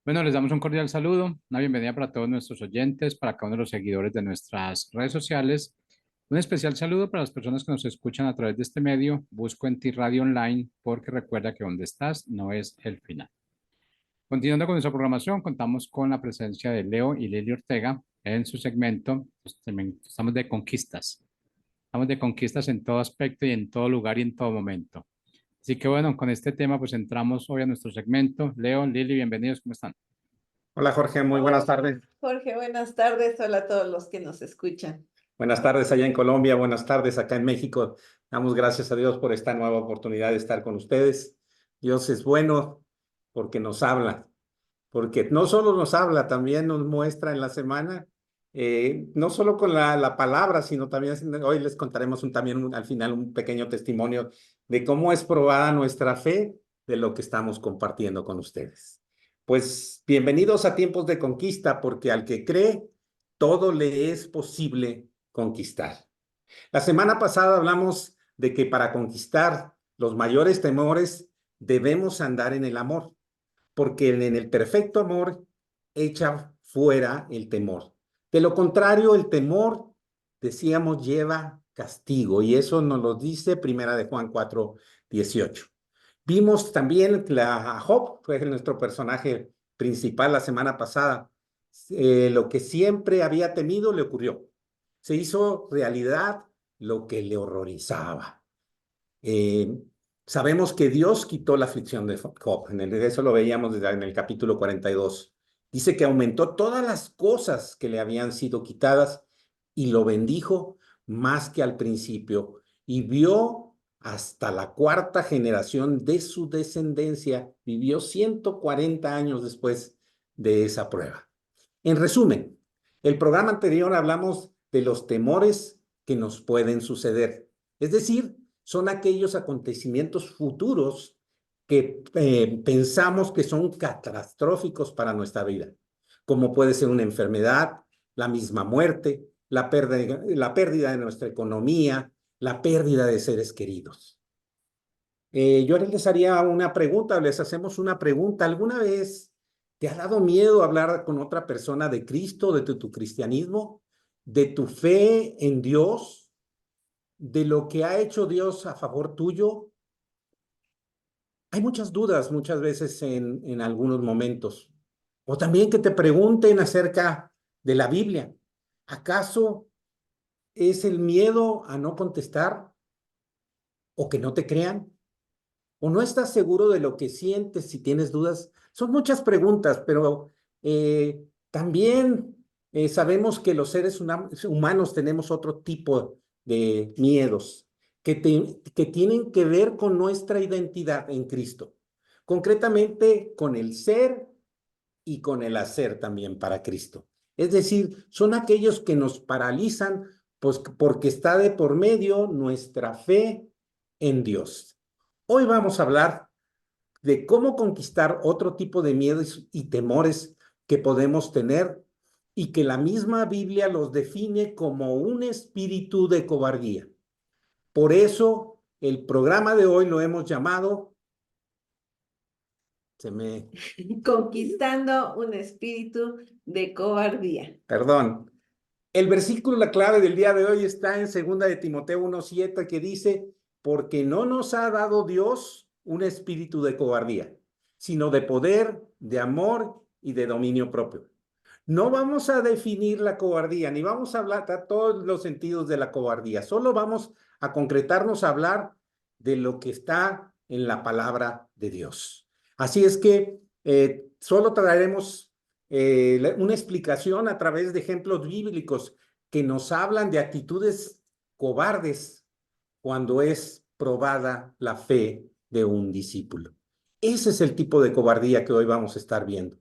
Bueno, les damos un cordial saludo, una bienvenida para todos nuestros oyentes, para cada uno de los seguidores de nuestras redes sociales. Un especial saludo para las personas que nos escuchan a través de este medio. Busco en ti Radio Online porque recuerda que donde estás no es el final. Continuando con nuestra programación, contamos con la presencia de Leo y Lili Ortega en su segmento. Estamos de conquistas. Estamos de conquistas en todo aspecto y en todo lugar y en todo momento. Así que bueno, con este tema pues entramos hoy a nuestro segmento. Leo, Lili, bienvenidos, ¿cómo están? Hola Jorge, muy buenas tardes. Jorge, buenas tardes. Hola a todos los que nos escuchan. Buenas tardes allá en Colombia, buenas tardes acá en México. Damos gracias a Dios por esta nueva oportunidad de estar con ustedes. Dios es bueno porque nos habla, porque no solo nos habla, también nos muestra en la semana, no solo con la palabra, sino también hoy les contaremos al final un pequeño testimonio de cómo es probada nuestra fe de lo que estamos compartiendo con ustedes. Pues bienvenidos a tiempos de conquista, porque al que cree, todo le es posible conquistar. La semana pasada hablamos de que para conquistar los mayores temores debemos andar en el amor, porque en el perfecto amor echa fuera el temor. De lo contrario, el temor, decíamos, lleva castigo, y eso nos lo dice Primera de Juan 4:18. Vimos también a Job, fue nuestro personaje principal la semana pasada. Lo que siempre había temido le ocurrió. Se hizo realidad lo que le horrorizaba. Sabemos que Dios quitó la aflicción de Job. Eso lo veíamos en el capítulo 42. Dice que aumentó todas las cosas que le habían sido quitadas y lo bendijo más que al principio. Y vio hasta la cuarta generación de su descendencia. Vivió 140 años después de esa prueba. En resumen, el programa anterior hablamos de los temores que nos pueden suceder. Es decir, son aquellos acontecimientos futuros que pensamos que son catastróficos para nuestra vida, como puede ser una enfermedad, la misma muerte, la pérdida de nuestra economía, la pérdida de seres queridos. Yo les haría una pregunta, les hacemos una pregunta. ¿Alguna vez te ha dado miedo hablar con otra persona de Cristo, de tu cristianismo, de tu fe en Dios, de lo que ha hecho Dios a favor tuyo? Hay muchas dudas muchas veces en algunos momentos. O también que te pregunten acerca de la Biblia. ¿Acaso es el miedo a no contestar o que no te crean? ¿O no estás seguro de lo que sientes si tienes dudas? Son muchas preguntas, pero también sabemos que los seres humanos tenemos otro tipo de miedos que tienen que ver con nuestra identidad en Cristo, concretamente con el ser y con el hacer también para Cristo. Es decir, son aquellos que nos paralizan, pues, porque está de por medio nuestra fe en Dios. Hoy vamos a hablar de cómo conquistar otro tipo de miedos y temores que podemos tener y que la misma Biblia los define como un espíritu de cobardía. Por eso el programa de hoy lo hemos llamado Conquistando un espíritu de cobardía. Perdón. El versículo, la clave del día de hoy está en 2 de Timoteo 1:7, que dice: porque no nos ha dado Dios un espíritu de cobardía, sino de poder, de amor y de dominio propio. No vamos a definir la cobardía, ni vamos a hablar de todos los sentidos de la cobardía. Solo vamos a concretarnos a hablar de lo que está en la palabra de Dios. Así es que solo traeremos una explicación a través de ejemplos bíblicos que nos hablan de actitudes cobardes cuando es probada la fe de un discípulo. Ese es el tipo de cobardía que hoy vamos a estar viendo.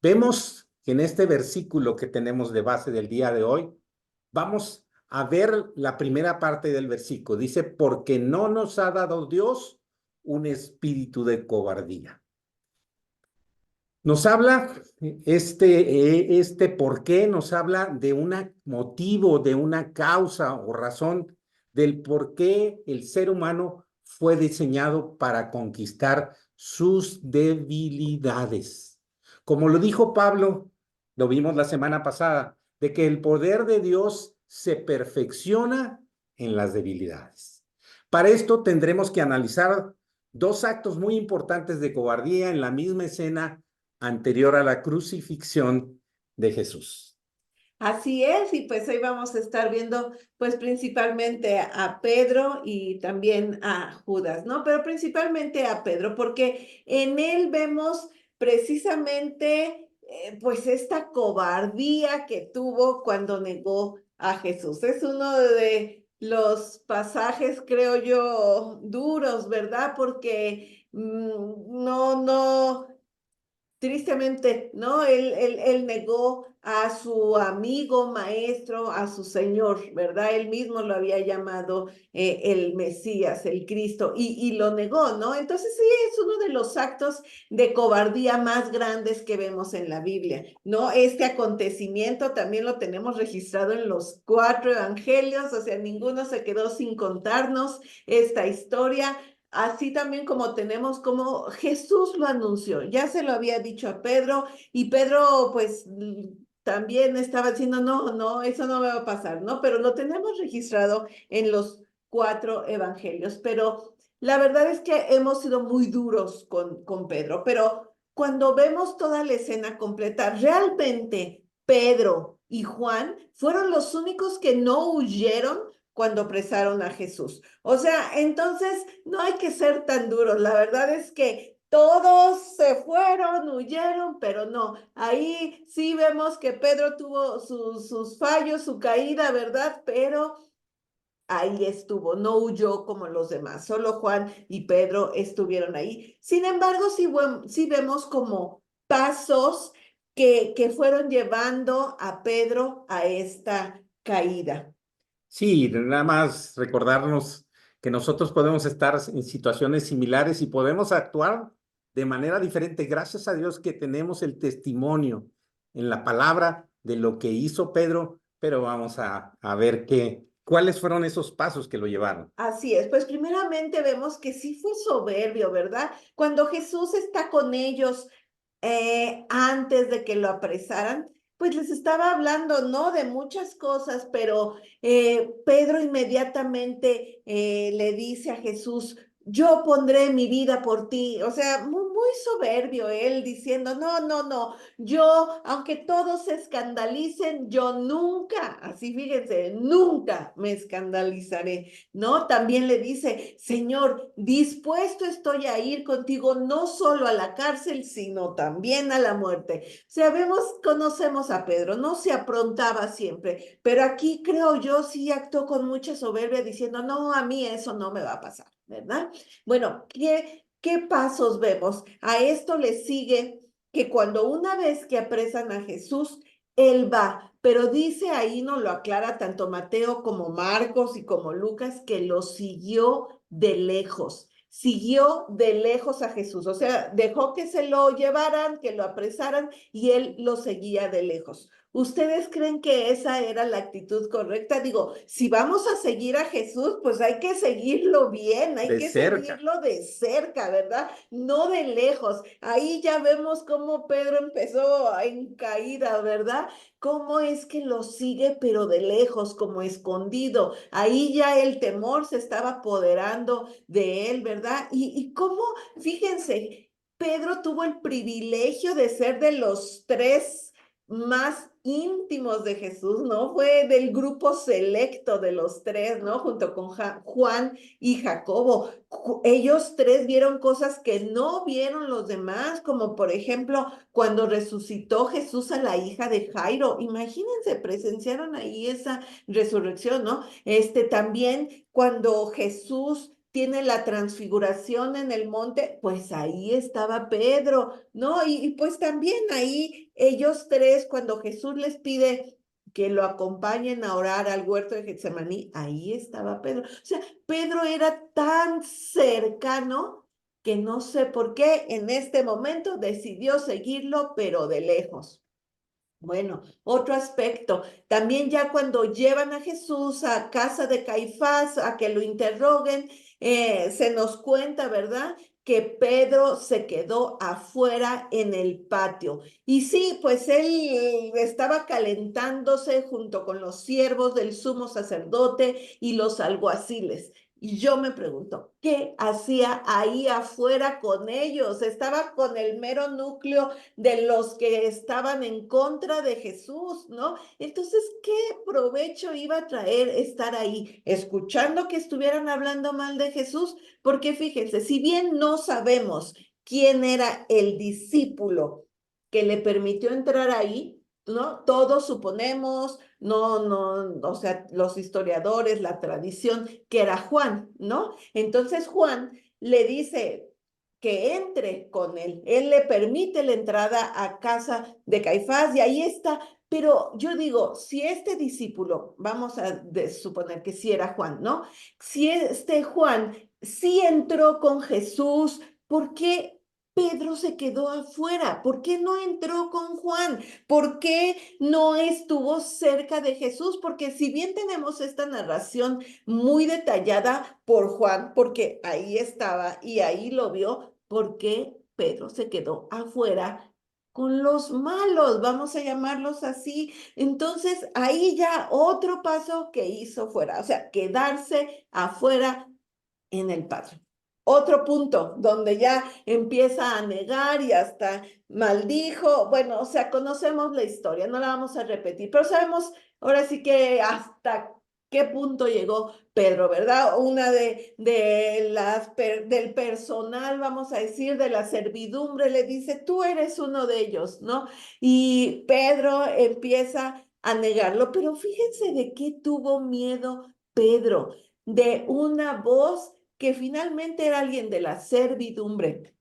Vemos que en este versículo que tenemos de base del día de hoy, vamos a ver la primera parte del versículo. Dice: porque no nos ha dado Dios un espíritu de cobardía. Nos habla este por qué, nos habla de un motivo, de una causa o razón del por qué el ser humano fue diseñado para conquistar sus debilidades. Como lo dijo Pablo, lo vimos la semana pasada, de que el poder de Dios se perfecciona en las debilidades. Para esto tendremos que analizar dos actos muy importantes de cobardía en la misma escena anterior a la crucifixión de Jesús. Así es, y pues hoy vamos a estar viendo pues principalmente a Pedro y también a Judas, ¿no? Pero principalmente a Pedro, porque en él vemos precisamente pues esta cobardía que tuvo cuando negó a Jesús. Es uno de los pasajes, creo yo, duros, ¿verdad? Porque no. Tristemente, ¿no? Él negó a su amigo maestro, a su Señor, ¿verdad? Él mismo lo había llamado el Mesías, el Cristo, y lo negó, ¿no? Entonces sí, es uno de los actos de cobardía más grandes que vemos en la Biblia, ¿no? Este acontecimiento también lo tenemos registrado en los 4 evangelios, o sea, ninguno se quedó sin contarnos esta historia. Así también como tenemos como Jesús lo anunció, ya se lo había dicho a Pedro y Pedro pues también estaba diciendo, no, eso no me va a pasar, ¿no? Pero lo tenemos registrado en los 4 evangelios, pero la verdad es que hemos sido muy duros con Pedro, pero cuando vemos toda la escena completa, realmente Pedro y Juan fueron los únicos que no huyeron cuando apresaron a Jesús. O sea, entonces no hay que ser tan duros. La verdad es que todos se fueron, huyeron, pero no. Ahí sí vemos que Pedro tuvo sus fallos, su caída, ¿verdad? Pero ahí estuvo, no huyó como los demás. Solo Juan y Pedro estuvieron ahí. Sin embargo, sí vemos como pasos que fueron llevando a Pedro a esta caída. Sí, nada más recordarnos que nosotros podemos estar en situaciones similares y podemos actuar de manera diferente. Gracias a Dios que tenemos el testimonio en la palabra de lo que hizo Pedro, pero vamos a ver cuáles fueron esos pasos que lo llevaron. Así es, pues primeramente vemos que sí fue soberbio, ¿verdad? Cuando Jesús está con ellos antes de que lo apresaran, pues les estaba hablando, ¿no? De muchas cosas, pero Pedro inmediatamente le dice a Jesús, yo pondré mi vida por ti. O sea, muy soberbio él diciendo, no, yo, aunque todos se escandalicen, yo nunca, así fíjense, nunca me escandalizaré, ¿no? También le dice, Señor, dispuesto estoy a ir contigo no solo a la cárcel, sino también a la muerte. Sabemos, conocemos a Pedro, no se aprontaba siempre, pero aquí creo yo sí actuó con mucha soberbia diciendo, no, a mí eso no me va a pasar, ¿verdad? Bueno, ¿qué pasos vemos? A esto le sigue que cuando una vez que apresan a Jesús, él va, pero dice ahí, nos lo aclara tanto Mateo como Marcos y como Lucas, que lo siguió de lejos. Siguió de lejos a Jesús, o sea, dejó que se lo llevaran, que lo apresaran y él lo seguía de lejos. ¿Ustedes creen que esa era la actitud correcta? Digo, si vamos a seguir a Jesús, pues hay que seguirlo bien, hay De que cerca. seguirlo de cerca, ¿verdad? No de lejos. Ahí ya vemos cómo Pedro empezó en caída, ¿verdad? Cómo es que lo sigue, pero de lejos, como escondido. Ahí ya el temor se estaba apoderando de él, ¿verdad? Y cómo, fíjense, Pedro tuvo el privilegio de ser de los 3 más íntimos de Jesús, ¿no? Fue del grupo selecto de los 3, ¿no? Junto con Juan y Jacobo. Ellos 3 vieron cosas que no vieron los demás, como por ejemplo, cuando resucitó Jesús a la hija de Jairo. Imagínense, presenciaron ahí esa resurrección, ¿no? También cuando Jesús tiene la transfiguración en el monte, pues ahí estaba Pedro, ¿no? Y pues también ahí ellos 3, cuando Jesús les pide que lo acompañen a orar al huerto de Getsemaní, ahí estaba Pedro. O sea, Pedro era tan cercano que no sé por qué en este momento decidió seguirlo, pero de lejos. Bueno, otro aspecto, también ya cuando llevan a Jesús a casa de Caifás a que lo interroguen, se nos cuenta, ¿verdad? que Pedro se quedó afuera en el patio. Y sí, pues él estaba calentándose junto con los siervos del sumo sacerdote y los alguaciles. Y yo me pregunto, ¿qué hacía ahí afuera con ellos? Estaba con el mero núcleo de los que estaban en contra de Jesús, ¿no? Entonces, ¿qué provecho iba a traer estar ahí, escuchando que estuvieran hablando mal de Jesús? Porque fíjense, si bien no sabemos quién era el discípulo que le permitió entrar ahí, ¿no? Todos suponemos, o sea, los historiadores, la tradición, que era Juan, ¿no? Entonces Juan le dice que entre con él. Él le permite la entrada a casa de Caifás y ahí está. Pero yo digo, si este discípulo, vamos a suponer que sí era Juan, ¿no? Si este Juan sí entró con Jesús, ¿por qué Pedro se quedó afuera? ¿Por qué no entró con Juan? ¿Por qué no estuvo cerca de Jesús? Porque si bien tenemos esta narración muy detallada por Juan, porque ahí estaba y ahí lo vio, ¿por qué Pedro se quedó afuera con los malos? Vamos a llamarlos así. Entonces, ahí ya otro paso que hizo fuera, o sea, quedarse afuera en el patio. Otro punto donde ya empieza a negar y hasta maldijo. Bueno, o sea, conocemos la historia, no la vamos a repetir, pero sabemos ahora sí que hasta qué punto llegó Pedro, ¿verdad? Una del personal, vamos a decir, de la servidumbre, le dice, tú eres uno de ellos, ¿no? Y Pedro empieza a negarlo, pero fíjense de qué tuvo miedo Pedro, de una voz que finalmente era alguien de la servidumbre.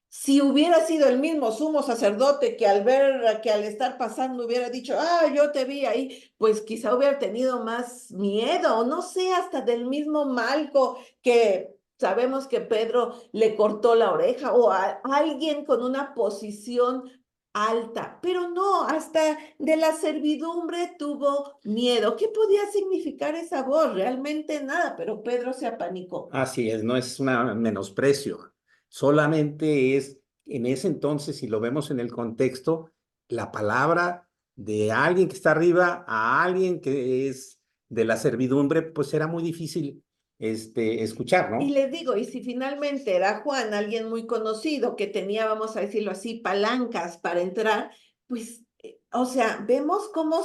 Si hubiera sido el mismo sumo sacerdote que al estar pasando hubiera dicho, yo te vi ahí, pues quizá hubiera tenido más miedo, o no sé, hasta del mismo Malco que sabemos que Pedro le cortó la oreja, o a alguien con una posición alta, pero no, hasta de la servidumbre tuvo miedo. ¿Qué podía significar esa voz? Realmente nada, pero Pedro se apanicó. Así es, no es un menosprecio, solamente es en ese entonces, si lo vemos en el contexto, la palabra de alguien que está arriba a alguien que es de la servidumbre, pues era muy difícil escuchar, Y ¿no? les digo, y si finalmente era Juan, alguien muy conocido que tenía, vamos a decirlo así, palancas para entrar, pues, o sea, vemos cómo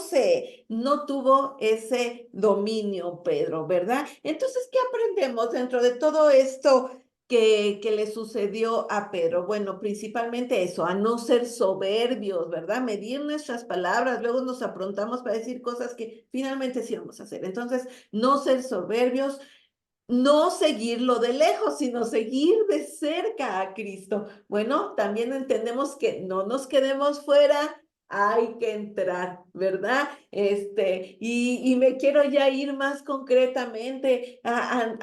no tuvo ese dominio Pedro, ¿verdad? Entonces, ¿qué aprendemos dentro de todo esto que le sucedió a Pedro? Bueno, principalmente eso, a no ser soberbios, ¿verdad? Medir nuestras palabras, luego nos aprontamos para decir cosas que finalmente sí vamos a hacer. Entonces, no ser soberbios, no seguirlo de lejos, sino seguir de cerca a Cristo. Bueno, también entendemos que no nos quedemos fuera, hay que entrar, ¿verdad? Y me quiero ya ir más concretamente a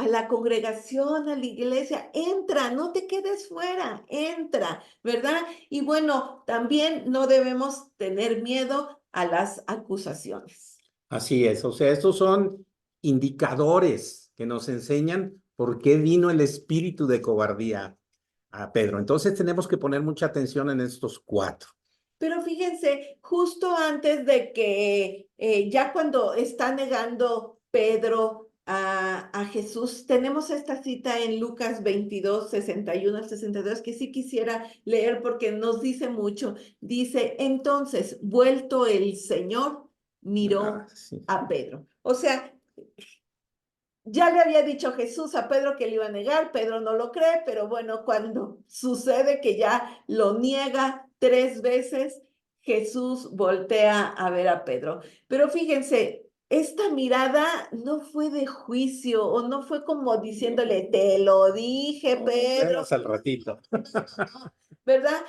la congregación, a la iglesia. Entra, no te quedes fuera, entra, ¿verdad? Y bueno, también no debemos tener miedo a las acusaciones. Así es, o sea, estos son indicadores que nos enseñan por qué vino el espíritu de cobardía a Pedro. Entonces tenemos que poner mucha atención en estos cuatro. Pero fíjense, justo antes de que ya cuando está negando Pedro a Jesús, tenemos esta cita en Lucas 22, 61 al 62, que sí quisiera leer porque nos dice mucho. Dice, entonces, vuelto el Señor, miró Sí. a Pedro. O sea, ya le había dicho Jesús a Pedro que le iba a negar, Pedro no lo cree, pero bueno, cuando sucede que ya lo niega 3 veces, Jesús voltea a ver a Pedro. Pero fíjense, esta mirada no fue de juicio o no fue como diciéndole, te lo dije, Pedro. Vemos al ratito. ¿Verdad?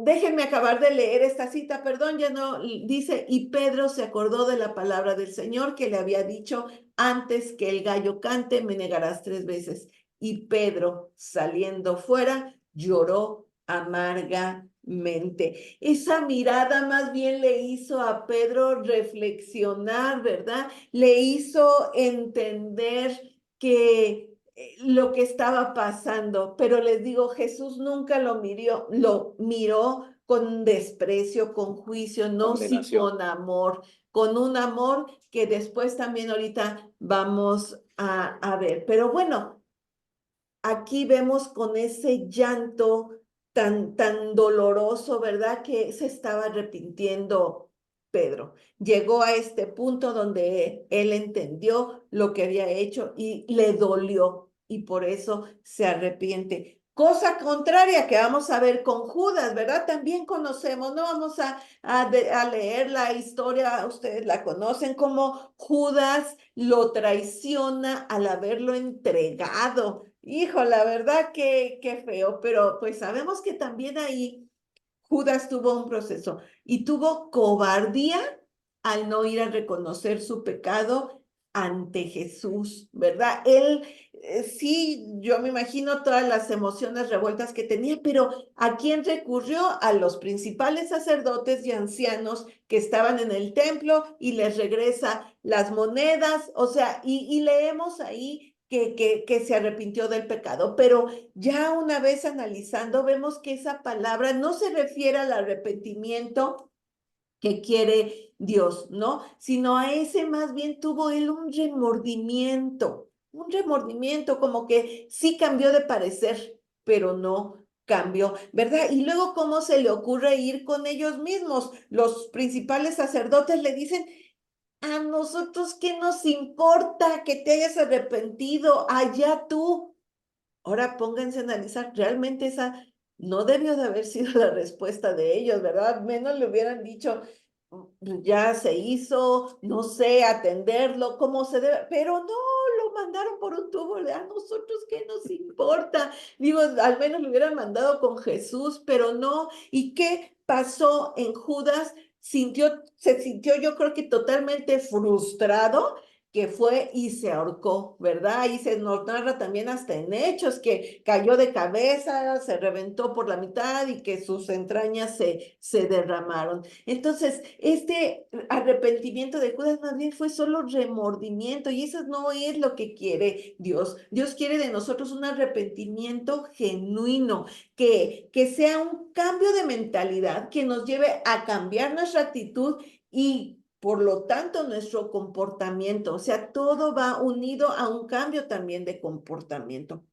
Déjenme acabar de leer esta cita, perdón, ya no, dice, y Pedro se acordó de la palabra del Señor que le había dicho, antes que el gallo cante, me negarás 3 veces. Y Pedro, saliendo fuera, lloró amargamente. Esa mirada más bien le hizo a Pedro reflexionar, ¿verdad? Le hizo entender que lo que estaba pasando, pero les digo, Jesús nunca lo miró con desprecio, con juicio, no, sí Condenación. con un amor que después también ahorita vamos a ver. Pero bueno, aquí vemos con ese llanto tan doloroso, ¿verdad? Que se estaba arrepintiendo Pedro. Llegó a este punto donde él entendió lo que había hecho y le dolió y por eso se arrepiente. Cosa contraria que vamos a ver con Judas, ¿verdad? También conocemos, no vamos a leer la historia, ustedes la conocen, como Judas lo traiciona al haberlo entregado. Hijo, la verdad que feo, pero pues sabemos que también ahí Judas tuvo un proceso y tuvo cobardía al no ir a reconocer su pecado ante Jesús, ¿verdad? Él, sí, yo me imagino todas las emociones revueltas que tenía, pero ¿a quién recurrió? A los principales sacerdotes y ancianos que estaban en el templo y les regresa las monedas, o sea, y leemos ahí que se arrepintió del pecado, pero ya una vez analizando, vemos que esa palabra no se refiere al arrepentimiento que quiere Dios, ¿no? Sino a ese más bien tuvo él un remordimiento como que sí cambió de parecer, pero no cambió, ¿verdad? Y luego, ¿cómo se le ocurre ir con ellos mismos? Los principales sacerdotes le dicen, a nosotros, ¿qué nos importa que te hayas arrepentido? Allá tú. Ahora pónganse a analizar, realmente esa no debió de haber sido la respuesta de ellos, ¿verdad? Menos le hubieran dicho, ya se hizo, no sé, atenderlo, cómo se debe, pero no, lo mandaron por un tubo, a nosotros qué nos importa. Digo, al menos lo hubieran mandado con Jesús, pero no. ¿Y qué pasó en Judas? Se sintió yo creo que totalmente frustrado, que fue y se ahorcó, ¿verdad? Y se nos narra también hasta en Hechos que cayó de cabeza, se reventó por la mitad y que sus entrañas se derramaron. Entonces, este arrepentimiento de Judas más bien fue solo remordimiento y eso no es lo que quiere Dios. Dios quiere de nosotros un arrepentimiento genuino, que sea un cambio de mentalidad que nos lleve a cambiar nuestra actitud y por lo tanto nuestro comportamiento, o sea, todo va unido a un cambio también de comportamiento.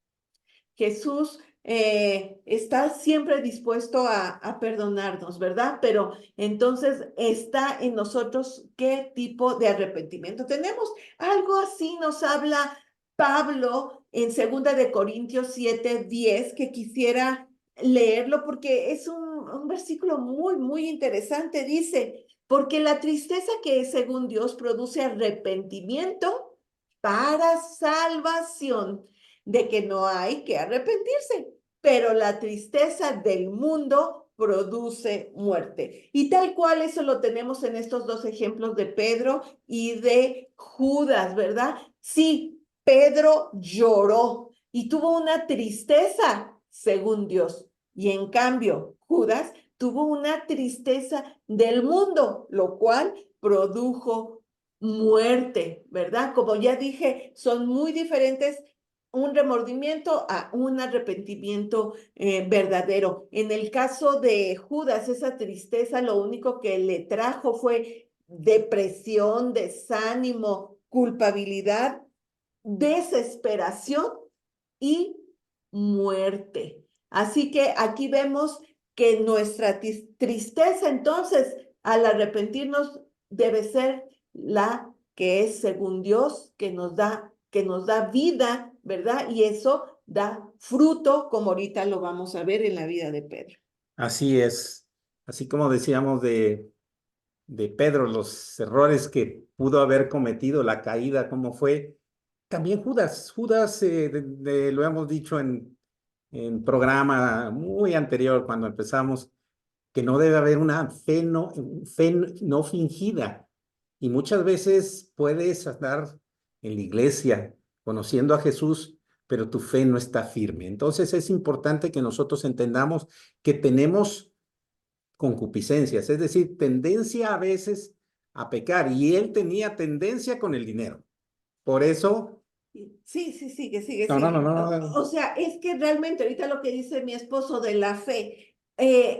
Jesús está siempre dispuesto a perdonarnos, ¿verdad? Pero entonces está en nosotros qué tipo de arrepentimiento tenemos. Algo así nos habla Pablo en 2 Corintios 7:10, que quisiera leerlo porque es un versículo muy interesante. Dice, porque la tristeza que es según Dios produce arrepentimiento para salvación, de que no hay que arrepentirse, pero la tristeza del mundo produce muerte. Y tal cual eso lo tenemos en estos dos ejemplos de Pedro y de Judas, ¿verdad? Sí, Pedro lloró y tuvo una tristeza según Dios. Y en cambio, Judas tuvo una tristeza del mundo, lo cual produjo muerte, ¿verdad? Como ya dije, son muy diferentes un remordimiento a un arrepentimiento verdadero. En el caso de Judas, esa tristeza lo único que le trajo fue depresión, desánimo, culpabilidad, desesperación y muerte. Así que aquí vemos que nuestra tristeza entonces al arrepentirnos debe ser la que es según Dios, que nos da vida, ¿verdad? Y eso da fruto, como ahorita lo vamos a ver en la vida de Pedro. Así es. Así como decíamos de Pedro, los errores que pudo haber cometido, la caída, cómo fue. También Judas. Judas, lo hemos dicho en programa muy anterior, cuando empezamos, que no debe haber una fe no fingida. Y muchas veces puedes estar en la iglesia conociendo a Jesús, pero tu fe no está firme. Entonces es importante que nosotros entendamos que tenemos concupiscencias, es decir, tendencia a veces a pecar. Y él tenía tendencia con el dinero. Por eso Sí, sí, sigue, sigue, No, no, sigue. no, no, no. O sea, es que realmente ahorita lo que dice mi esposo de la fe,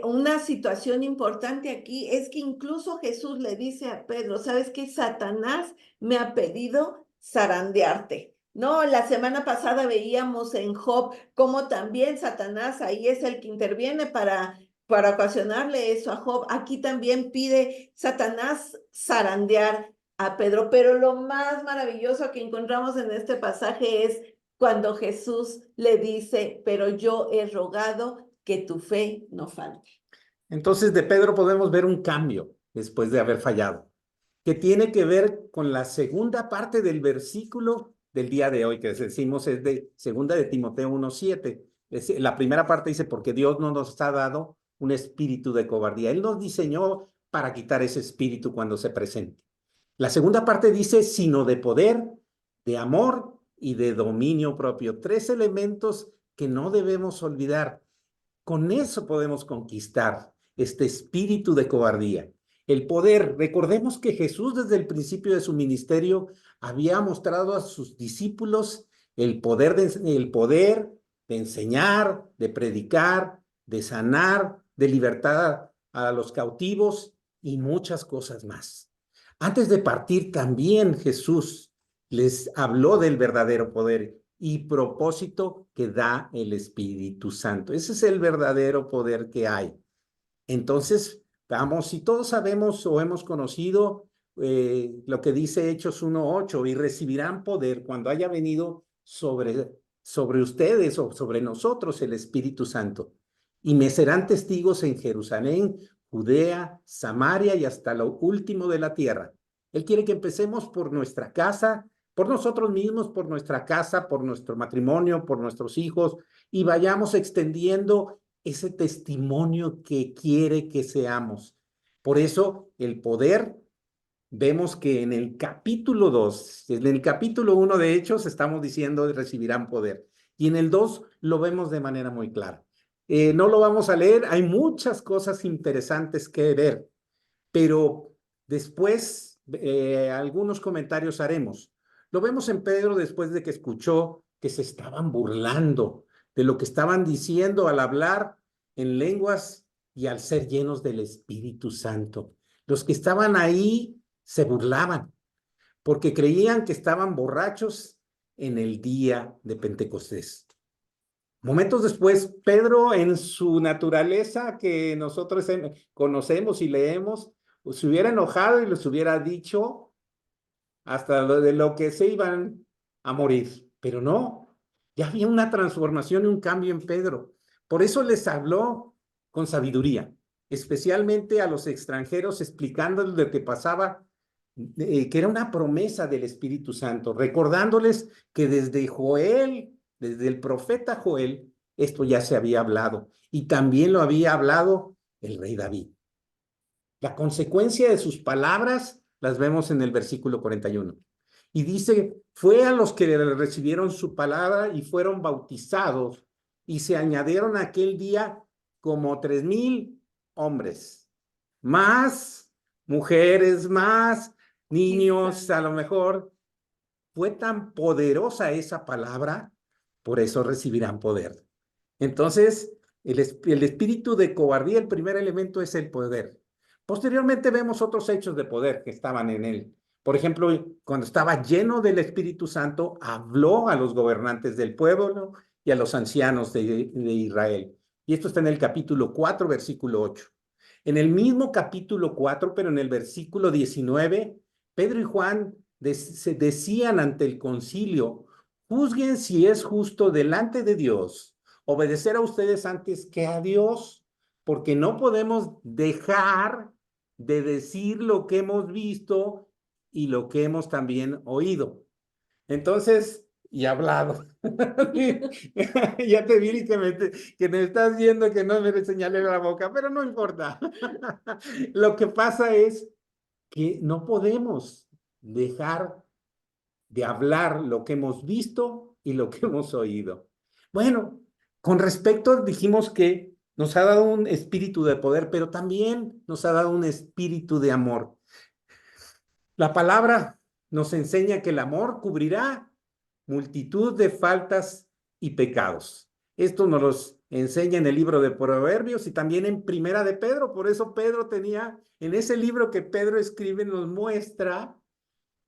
una situación importante aquí es que incluso Jesús le dice a Pedro, ¿sabes qué? Satanás me ha pedido zarandearte. No, la semana pasada veíamos en Job cómo también Satanás ahí es el que interviene para ocasionarle eso a Job. Aquí también pide Satanás zarandear a Pedro, pero lo más maravilloso que encontramos en este pasaje es cuando Jesús le dice, pero yo he rogado que tu fe no falte. Entonces de Pedro podemos ver un cambio después de haber fallado, que tiene que ver con la segunda parte del versículo del día de hoy, que decimos es de segunda de Timoteo 1:7. La primera parte dice, porque Dios no nos ha dado un espíritu de cobardía. Él nos diseñó para quitar ese espíritu cuando se presente. La segunda parte dice, sino de poder, de amor y de dominio propio. Tres elementos que no debemos olvidar. Con eso podemos conquistar este espíritu de cobardía. El poder, recordemos que Jesús desde el principio de su ministerio había mostrado a sus discípulos el poder de enseñar, de predicar, de sanar, de libertar a los cautivos y muchas cosas más. Antes de partir también Jesús les habló del verdadero poder y propósito que da el Espíritu Santo. Ese es el verdadero poder que hay. Entonces, vamos, si todos sabemos o hemos conocido lo que dice Hechos 1:8, y recibirán poder cuando haya venido sobre ustedes o sobre nosotros el Espíritu Santo. Y me serán testigos en Jerusalén, Judea, Samaria y hasta lo último de la tierra. Él quiere que empecemos por nuestra casa, por nosotros mismos, por nuestra casa, por nuestro matrimonio, por nuestros hijos, y vayamos extendiendo ese testimonio que quiere que seamos. Por eso el poder, vemos que en el capítulo 2, en el capítulo 1 de Hechos estamos diciendo recibirán poder. Y en el 2 lo vemos de manera muy clara. No lo vamos a leer, hay muchas cosas interesantes que ver, pero después algunos comentarios haremos. Lo vemos en Pedro después de que escuchó que se estaban burlando de lo que estaban diciendo al hablar en lenguas y al ser llenos del Espíritu Santo. Los que estaban ahí se burlaban porque creían que estaban borrachos en el día de Pentecostés. Momentos después, Pedro, en su naturaleza que nosotros conocemos y leemos, se hubiera enojado y les hubiera dicho hasta de lo que se iban a morir. Pero no, ya había una transformación y un cambio en Pedro. Por eso les habló con sabiduría, especialmente a los extranjeros, explicándoles lo que pasaba, que era una promesa del Espíritu Santo, recordándoles que desde Joel, desde el profeta Joel, esto ya se había hablado y también lo había hablado el rey David. La consecuencia de sus palabras las vemos en el versículo 41. Y dice, fue a los que recibieron su palabra y fueron bautizados y se añadieron aquel día como 3,000 hombres, más mujeres, más niños, a lo mejor. Fue tan poderosa esa palabra, por eso recibirán poder. Entonces, el espíritu de cobardía, el primer elemento es el poder. Posteriormente vemos otros hechos de poder que estaban en él. Por ejemplo, cuando estaba lleno del Espíritu Santo, habló a los gobernantes del pueblo y a los ancianos de Israel. Y esto está en el capítulo 4, versículo 8. En el mismo capítulo 4, pero en el versículo 19, Pedro y Juan se decían ante el concilio, juzguen si es justo delante de Dios obedecer a ustedes antes que a Dios, porque no podemos dejar de decir lo que hemos visto y lo que hemos también oído. Entonces, y hablado. Ya te vi que me estás viendo que no me señalé la boca, pero no importa. Lo que pasa es que no podemos dejar de hablar lo que hemos visto y lo que hemos oído. Bueno, con respecto, dijimos que nos ha dado un espíritu de poder, pero también nos ha dado un espíritu de amor. La palabra nos enseña que el amor cubrirá multitud de faltas y pecados. Esto nos los enseña en el libro de Proverbios y también en Primera de Pedro. Por eso Pedro tenía, en ese libro que Pedro escribe, nos muestra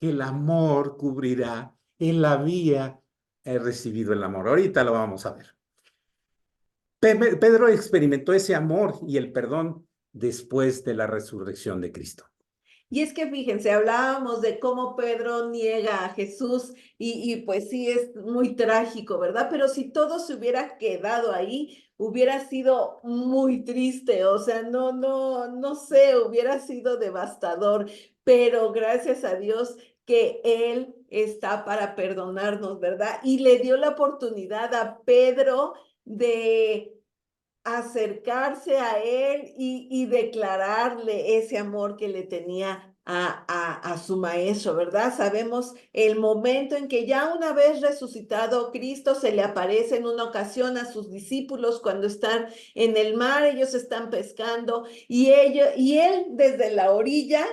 que el amor cubrirá. Él había recibido el amor. Ahorita lo vamos a ver. Pedro experimentó ese amor y el perdón después de la resurrección de Cristo. Y es que fíjense, hablábamos de cómo Pedro niega a Jesús y pues sí es muy trágico, ¿verdad? Pero si todo se hubiera quedado ahí, hubiera sido muy triste, o sea, no sé, hubiera sido devastador, pero gracias a Dios que Él está para perdonarnos, ¿verdad? Y le dio la oportunidad a Pedro de acercarse a él y declararle ese amor que le tenía a su maestro, ¿verdad? Sabemos el momento en que ya una vez resucitado Cristo se le aparece en una ocasión a sus discípulos cuando están en el mar, ellos están pescando y él desde la orilla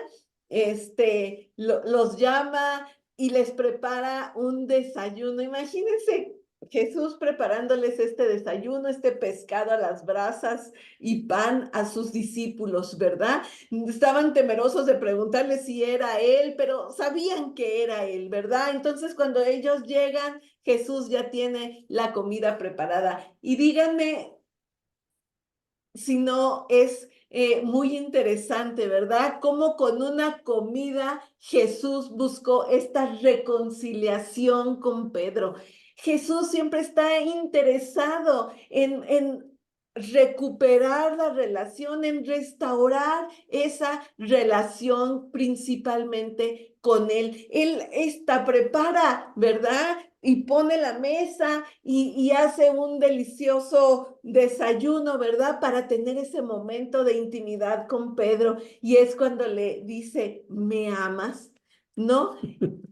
los llama y les prepara un desayuno. Imagínense Jesús preparándoles este desayuno, este pescado a las brasas y pan a sus discípulos, ¿verdad? Estaban temerosos de preguntarle si era él, pero sabían que era él, ¿verdad? Entonces cuando ellos llegan, Jesús ya tiene la comida preparada. Y díganme si no es muy interesante, ¿verdad? Cómo con una comida Jesús buscó esta reconciliación con Pedro. Jesús siempre está interesado en recuperar la relación, en restaurar esa relación principalmente con Él. Él prepara, ¿verdad? Y pone la mesa y hace un delicioso desayuno, ¿verdad? Para tener ese momento de intimidad con Pedro. Y es cuando le dice, ¿me amas? ¿No?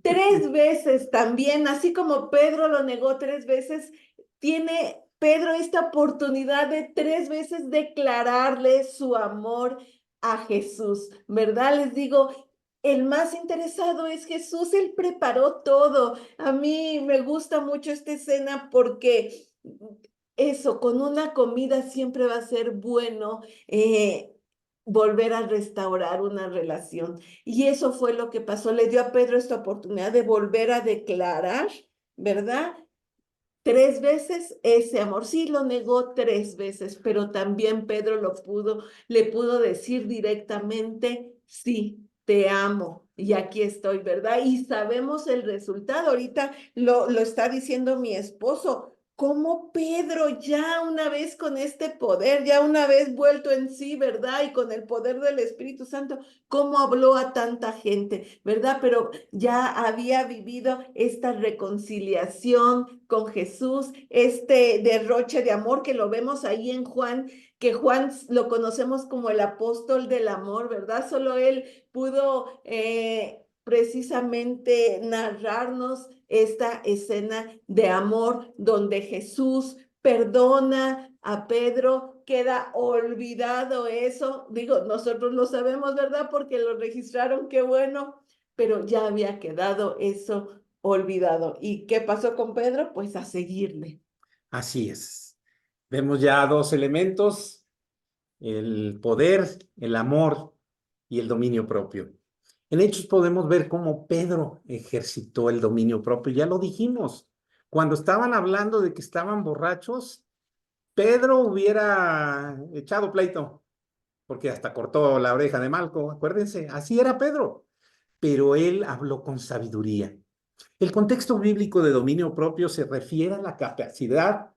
3 veces también, así como Pedro lo negó 3 veces, tiene Pedro esta oportunidad de 3 veces declararle su amor a Jesús, ¿verdad? Les digo, el más interesado es Jesús, Él preparó todo. A mí me gusta mucho esta escena porque eso, con una comida siempre va a ser bueno volver a restaurar una relación. Y eso fue lo que pasó. Le dio a Pedro esta oportunidad de volver a declarar, ¿verdad? 3 veces ese amor. Sí, lo negó 3 veces, pero también Pedro le pudo decir directamente, sí, te amo y aquí estoy, ¿verdad? Y sabemos el resultado. Ahorita lo está diciendo mi esposo. Cómo Pedro ya una vez con este poder, ya una vez vuelto en sí, ¿verdad? Y con el poder del Espíritu Santo, cómo habló a tanta gente, ¿verdad? Pero ya había vivido esta reconciliación con Jesús, este derroche de amor que lo vemos ahí en Juan, que Juan lo conocemos como el apóstol del amor, ¿verdad? Solo él pudo precisamente narrarnos esta escena de amor donde Jesús perdona a Pedro, queda olvidado eso. Digo, nosotros lo sabemos, ¿verdad? Porque lo registraron, qué bueno, pero ya había quedado eso olvidado. ¿Y qué pasó con Pedro? Pues a seguirle. Así es. Vemos ya 2 elementos, el poder, el amor y el dominio propio. En Hechos podemos ver cómo Pedro ejercitó el dominio propio. Ya lo dijimos. Cuando estaban hablando de que estaban borrachos, Pedro hubiera echado pleito, porque hasta cortó la oreja de Malco, acuérdense, así era Pedro. Pero él habló con sabiduría. El contexto bíblico de dominio propio se refiere a la capacidad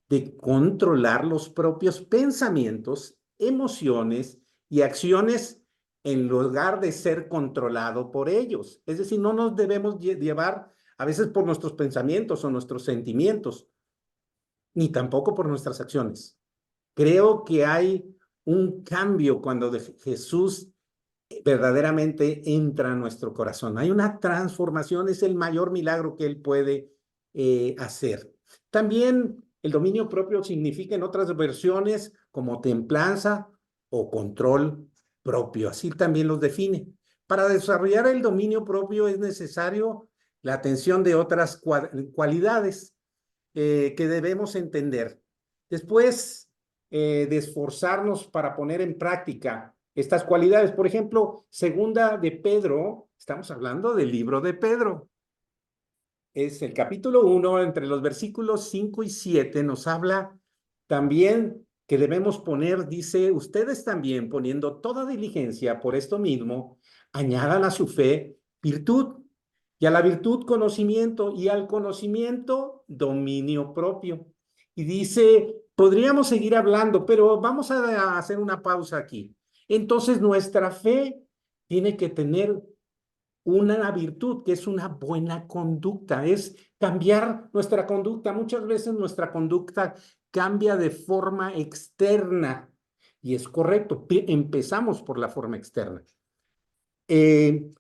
de controlar los propios pensamientos, emociones y acciones en lugar de ser controlado por ellos. Es decir, no nos debemos llevar a veces por nuestros pensamientos o nuestros sentimientos, ni tampoco por nuestras acciones. Creo que hay un cambio cuando Jesús verdaderamente entra a nuestro corazón. Hay una transformación, es el mayor milagro que Él puede hacer. También el dominio propio significa en otras versiones como templanza o control propio, así también los define. Para desarrollar el dominio propio es necesario la atención de otras cualidades que debemos entender. Después de esforzarnos para poner en práctica estas cualidades, por ejemplo, segunda de Pedro, estamos hablando del libro de Pedro. Es el capítulo 1, entre los versículos 5 y 7, nos habla también que debemos poner, dice, ustedes también poniendo toda diligencia por esto mismo, añadan a su fe virtud, y a la virtud conocimiento, y al conocimiento dominio propio. Y dice, podríamos seguir hablando, pero vamos a hacer una pausa aquí. Entonces nuestra fe tiene que tener una virtud, que es una buena conducta, es cambiar nuestra conducta. Muchas veces nuestra conducta cambia de forma externa, y es correcto, empezamos por la forma externa. De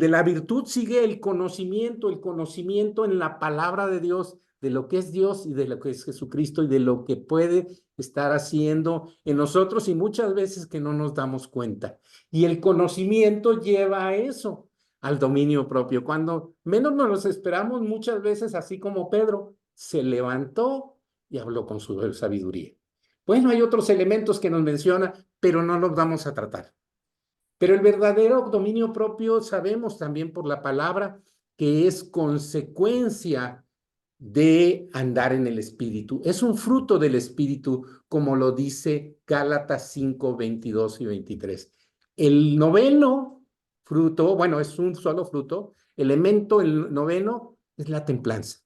la virtud sigue el conocimiento en la palabra de Dios, de lo que es Dios y de lo que es Jesucristo y de lo que puede estar haciendo en nosotros y muchas veces que no nos damos cuenta. Y el conocimiento lleva a eso, al dominio propio. Cuando menos nos los esperamos, muchas veces, así como Pedro, se levantó y habló con su sabiduría. Bueno, hay otros elementos que nos menciona, pero no los vamos a tratar. Pero el verdadero dominio propio sabemos también por la palabra que es consecuencia de andar en el Espíritu. Es un fruto del Espíritu, como lo dice Gálatas 5, 22 y 23. El noveno fruto, bueno, es un solo fruto, elemento, el noveno, es la templanza.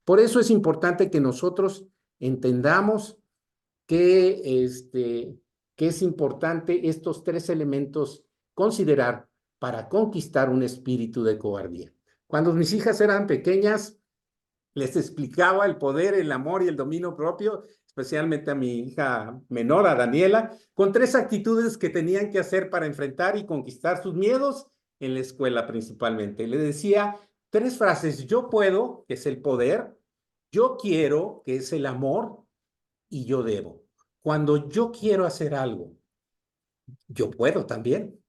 Por eso es importante que nosotros entendamos que es importante estos tres elementos considerar para conquistar un espíritu de cobardía. Cuando mis hijas eran pequeñas, les explicaba el poder, el amor y el dominio propio, especialmente a mi hija menor, a Daniela, con tres actitudes que tenían que hacer para enfrentar y conquistar sus miedos en la escuela principalmente. Le decía tres frases: yo puedo, que es el poder; yo quiero, que es el amor; y yo debo. Cuando yo quiero hacer algo, yo puedo también.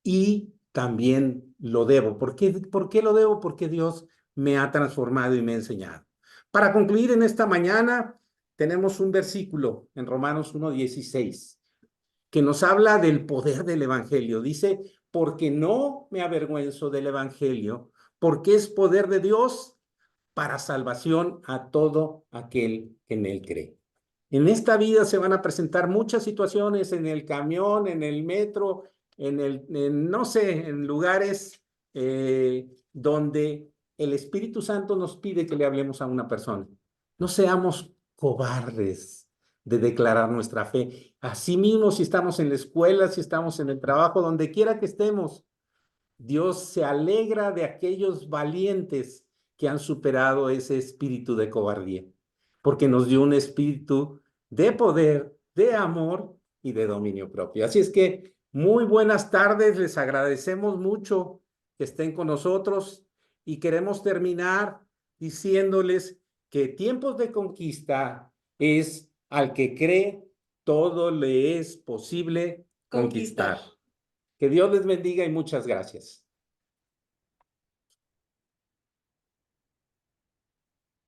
Y también lo debo. ¿Por qué lo debo? Porque Dios me ha transformado y me ha enseñado. Para concluir en esta mañana, tenemos un versículo en Romanos 1:16 que nos habla del poder del Evangelio. Dice, porque no me avergüenzo del Evangelio, porque es poder de Dios para salvación a todo aquel que en él cree. En esta vida se van a presentar muchas situaciones en el camión, en el metro, no sé, en lugares donde el Espíritu Santo nos pide que le hablemos a una persona. No seamos cobardes de declarar nuestra fe. Asimismo, si estamos en la escuela, si estamos en el trabajo, donde quiera que estemos, Dios se alegra de aquellos valientes que han superado ese espíritu de cobardía, porque nos dio un espíritu de poder, de amor y de dominio propio. Así es que muy buenas tardes, les agradecemos mucho que estén con nosotros y queremos terminar diciéndoles que tiempos de conquista es al que cree, todo le es posible conquistar. Que Dios les bendiga y muchas gracias.